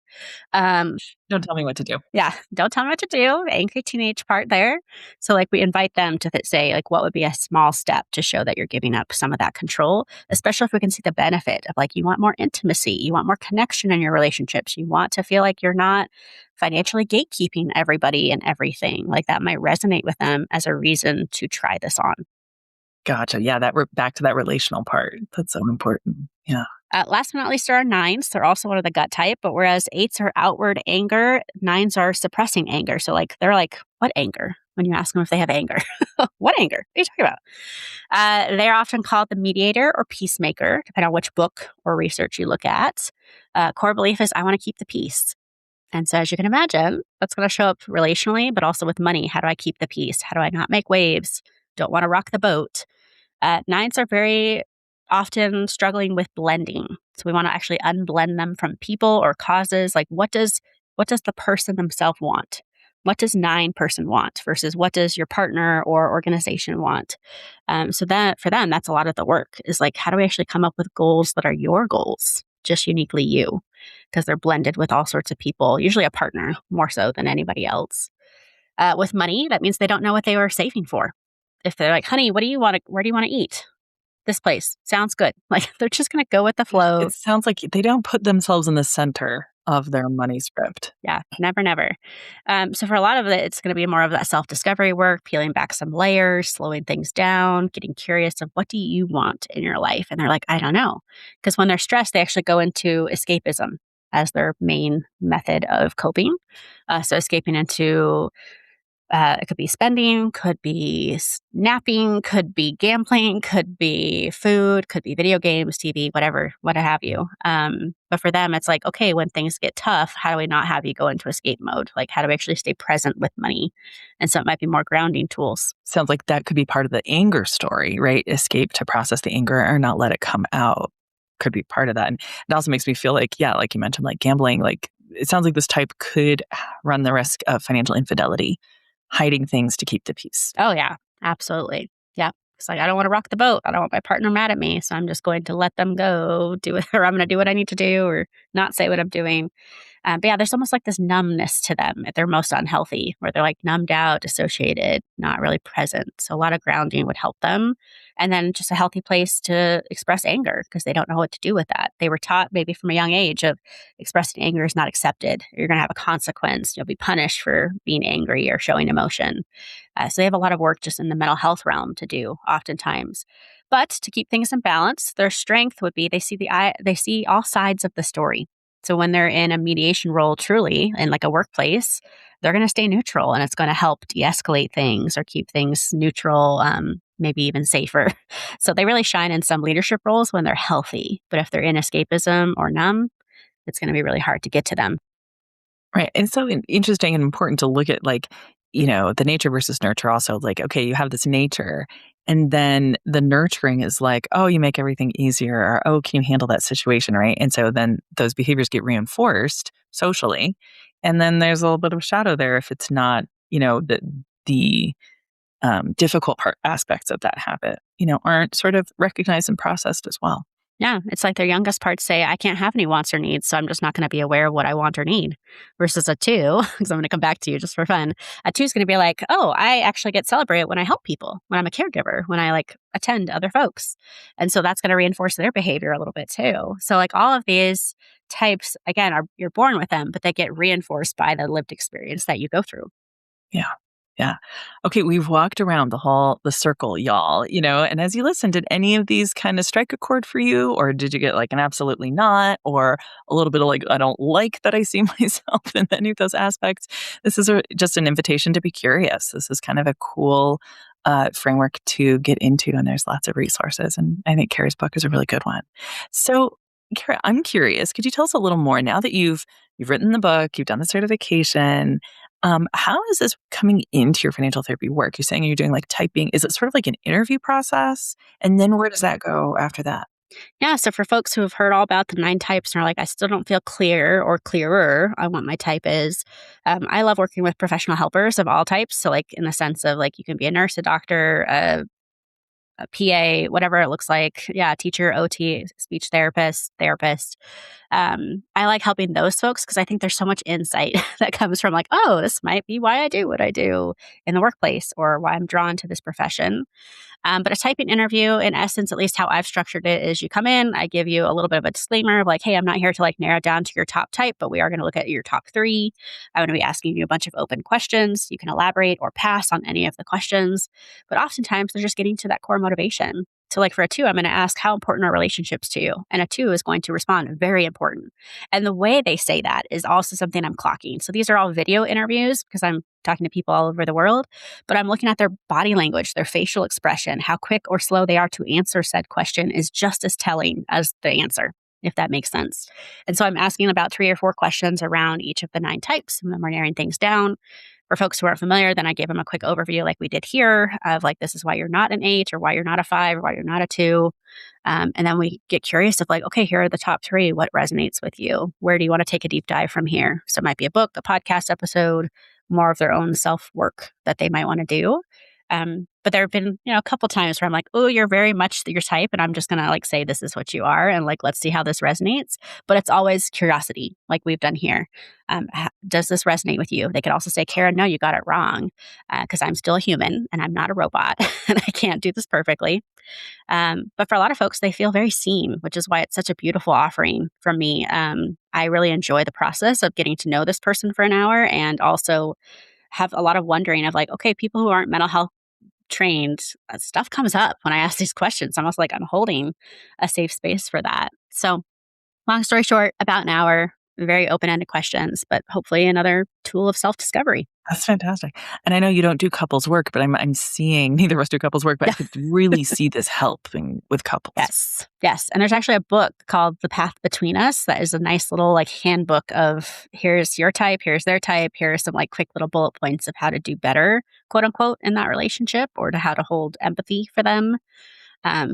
Don't tell me what to do. Yeah, don't tell me what to do. The angry teenage part there. So like we invite them to say like what would be a small step to show that you're giving up some of that control, especially if we can see the benefit of like you want more intimacy, you want more connection in your relationships, you want to feel like you're not financially gatekeeping everybody and everything. Like that might resonate with them as a reason to try this on. Gotcha. Yeah, back to that relational part. That's so important. Yeah. Last but not least are 9s. They're also one of the gut type, but whereas 8s are outward anger, 9s are suppressing anger. So like they're like, what anger? When you ask them if they have anger. What anger? What are you talking about? They're often called the mediator or peacemaker, depending on which book or research you look at. Core belief is I want to keep the peace. And so as you can imagine, that's going to show up relationally, but also with money. How do I keep the peace? How do I not make waves? Don't want to rock the boat. 9s are very often struggling with blending. So we want to actually unblend them from people or causes. Like what does the person themselves want? What does 9 person want versus what does your partner or organization want? So that for them, that's a lot of the work is like, how do we actually come up with goals that are your goals, just uniquely you? Because they're blended with all sorts of people, usually a partner more so than anybody else. With money, that means they don't know what they were saving for. If they're like, honey, where do you want to eat? This place sounds good. Like they're just going to go with the flow. It sounds like they don't put themselves in the center of their money script. Yeah, never. So for a lot of it, it's going to be more of that self-discovery work, peeling back some layers, slowing things down, getting curious of what do you want in your life? And they're like, I don't know. Because when they're stressed, they actually go into escapism. as their main method of coping. So escaping into it could be spending, could be napping, could be gambling, could be food, could be video games, TV, whatever, what have you. But for them, it's like, okay, when things get tough, how do we not have you go into escape mode? Like, how do we actually stay present with money? And so it might be more grounding tools. Sounds like that could be part of the anger story, right? Escape to process the anger or not let it come out could be part of that. And it also makes me feel like, yeah, like you mentioned, like gambling, like it sounds like this type could run the risk of financial infidelity, hiding things to keep the peace. Oh, yeah, absolutely. Yeah. It's like, I don't want to rock the boat. I don't want my partner mad at me. So I'm just going to let them go do it, or I'm going to do what I need to do or not say what I'm doing. But yeah, there's almost like this numbness to them if they're most unhealthy, where they're like numbed out, dissociated, not really present. So a lot of grounding would help them. And then just a healthy place to express anger because they don't know what to do with that. They were taught maybe from a young age of expressing anger is not accepted. You're going to have a consequence. You'll be punished for being angry or showing emotion. So they have a lot of work just in the mental health realm to do oftentimes. But to keep things in balance, their strength would be they see all sides of the story. So when they're in a mediation role, truly in like a workplace, they're going to stay neutral and it's going to help de-escalate things or keep things neutral, maybe even safer. So they really shine in some leadership roles when they're healthy. But if they're in escapism or numb, it's going to be really hard to get to them. Right. And so interesting and important to look at like, the nature versus nurture also like, okay, you have this nature and then the nurturing is like, oh, you make everything easier or, oh, can you handle that situation? Right. And so then those behaviors get reinforced socially. And then there's a little bit of a shadow there if it's not, the difficult aspects of that habit, aren't sort of recognized and processed as well. Yeah, it's like their youngest parts say, I can't have any wants or needs, so I'm just not going to be aware of what I want or need. Versus a two, because I'm going to come back to you just for fun. A two is going to be like, oh, I actually get celebrated when I help people, when I'm a caregiver, when I like attend other folks. And so that's going to reinforce their behavior a little bit too. So like all of these types, again, you're born with them, but they get reinforced by the lived experience that you go through. Yeah. Yeah. Okay, we've walked around the circle, y'all, and as you listen, did any of these kind of strike a chord for you? Or did you get like an absolutely not, or a little bit of like, I don't like that I see myself in any of those aspects? This is just an invitation to be curious. This is kind of a cool framework to get into, and there's lots of resources. And I think Khara's book is a really good one. So, Khara, I'm curious, could you tell us a little more now that you've written the book, you've done the certification? How is this coming into your financial therapy work? You're saying you're doing like typing. Is it sort of like an interview process? And then where does that go after that? Yeah. So for folks who have heard all about the 9 types and are like, I still don't feel clear or clearer on what my type is, I love working with professional helpers of all types. So like in the sense of like you can be a nurse, a doctor, a PA, whatever it looks like. Yeah, teacher, OT, speech therapist. I like helping those folks because I think there's so much insight that comes from like, oh, this might be why I do what I do in the workplace or why I'm drawn to this profession. But a typing interview, in essence, at least how I've structured it, is you come in, I give you a little bit of a disclaimer of like, hey, I'm not here to like narrow down to your top type, but we are going to look at your top 3. I'm going to be asking you a bunch of open questions. You can elaborate or pass on any of the questions. But oftentimes they're just getting to that core motivation. So like for a 2, I'm going to ask, how important are relationships to you? And a 2 is going to respond, very important. And the way they say that is also something I'm clocking. So these are all video interviews because I'm talking to people all over the world, but I'm looking at their body language, their facial expression, how quick or slow they are to answer said question is just as telling as the answer, if that makes sense. And so I'm asking about 3 or 4 questions around each of the 9 types, and then we're narrowing things down. For folks who aren't familiar, then I give them a quick overview like we did here of like, this is why you're not an 8 or why you're not a 5 or why you're not a 2. And then we get curious of like, okay, here are the top 3. What resonates with you? Where do you want to take a deep dive from here? So it might be a book, a podcast episode, more of their own self-work that they might want to do. But there have been, a couple times where I'm like, oh, you're very much your type. And I'm just going to like say, this is what you are. And like, let's see how this resonates. But it's always curiosity, like we've done here. Does this resonate with you? They could also say, Khara, no, you got it wrong. Because I'm still a human and I'm not a robot and I can't do this perfectly. But for a lot of folks, they feel very seen, which is why it's such a beautiful offering from me. I really enjoy the process of getting to know this person for an hour and also have a lot of wondering of like, okay, people who aren't mental health trained, stuff comes up when I ask these questions. Almost like I'm holding a safe space for that. So long story short, about an hour, very open-ended questions, but hopefully another tool of self-discovery. That's fantastic. And I know you don't do couples work, but I'm seeing neither of us do couples work, but I could really see this helping with couples. Yes. Yes. And there's actually a book called The Path Between Us that is a nice little like handbook of here's your type, here's their type, here are some like quick little bullet points of how to do better, quote unquote, in that relationship or to how to hold empathy for them.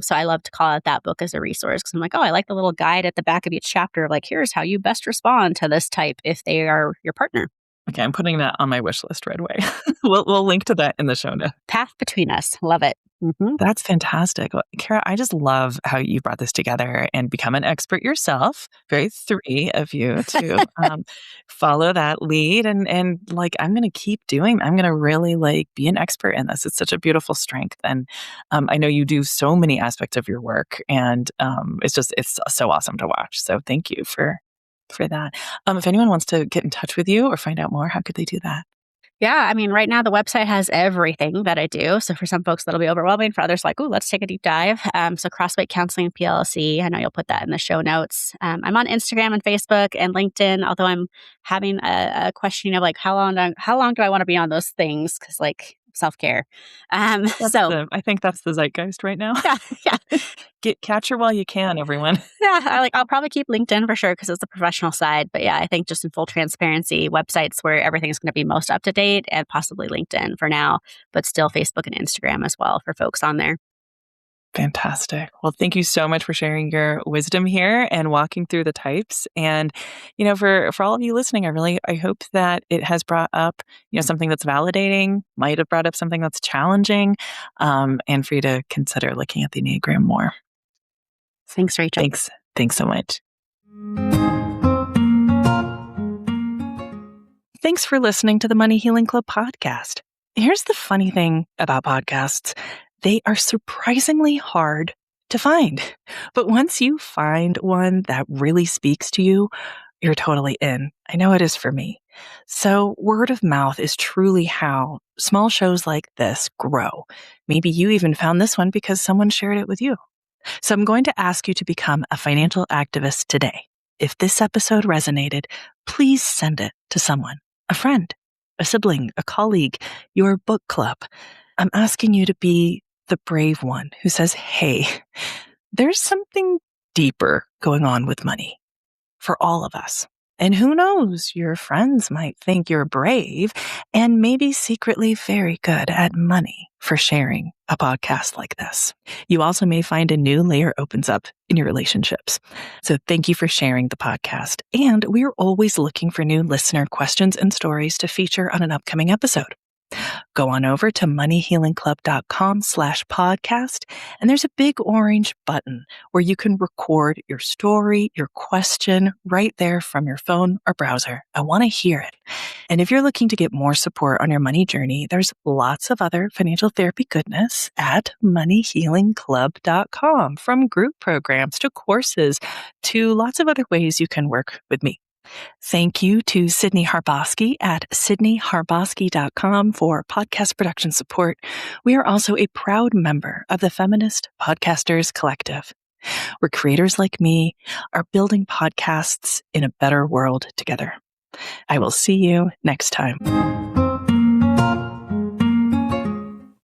So I love to call out that book as a resource because I'm like, oh, I like the little guide at the back of each chapter of like, here's how you best respond to this type if they are your partner. Okay, I'm putting that on my wish list right away. We'll link to that in the show notes. Path Between Us. Love it. Mm-hmm. That's fantastic. Well, Khara, I just love how you brought this together and become an expert yourself. Very three of you to follow that lead. And like, I'm going to keep doing, I'm going to really like be an expert in this. It's such a beautiful strength. And I know you do so many aspects of your work and it's so awesome to watch. So thank you for that. If anyone wants to get in touch with you or find out more, how could they do that? Yeah, I mean, right now the website has everything that I do. So for some folks, that'll be overwhelming. For others, like, oh, let's take a deep dive. So Croswaite Counseling PLC. I know you'll put that in the show notes. I'm on Instagram and Facebook and LinkedIn. Although I'm having a questioning of like, how long do I want to be on those things? Because like self-care. I think that's the zeitgeist right now. Yeah. Catch her while you can, everyone. Yeah, I'll probably keep LinkedIn for sure because it's the professional side. But yeah, I think just in full transparency, websites where everything's going to be most up to date and possibly LinkedIn for now, but still Facebook and Instagram as well for folks on there. Fantastic. Well, thank you so much for sharing your wisdom here and walking through the types. And, for all of you listening, I hope that it has brought up, something that's validating, might have brought up something that's challenging, and for you to consider looking at the Enneagram more. Thanks, Rachel. Thanks so much. Thanks for listening to the Money Healing Club podcast. Here's the funny thing about podcasts. They are surprisingly hard to find. But once you find one that really speaks to you, you're totally in. I know it is for me. So word of mouth is truly how small shows like this grow. Maybe you even found this one because someone shared it with you. So I'm going to ask you to become a financial activist today. If this episode resonated, please send it to someone, a friend, a sibling, a colleague, your book club. I'm asking you to be the brave one who says, hey, there's something deeper going on with money for all of us. And who knows, your friends might think you're brave and maybe secretly very good at money for sharing a podcast like this. You also may find a new layer opens up in your relationships. So thank you for sharing the podcast. And we're always looking for new listener questions and stories to feature on an upcoming episode. Go on over to moneyhealingclub.com/podcast, and there's a big orange button where you can record your story, your question right there from your phone or browser. I want to hear it. And if you're looking to get more support on your money journey, there's lots of other financial therapy goodness at moneyhealingclub.com, from group programs to courses to lots of other ways you can work with me. Thank you to Sydney Harbosky at sydneyharbosky.com for podcast production support. We are also a proud member of the Feminist Podcasters Collective, where creators like me are building podcasts in a better world together. I will see you next time.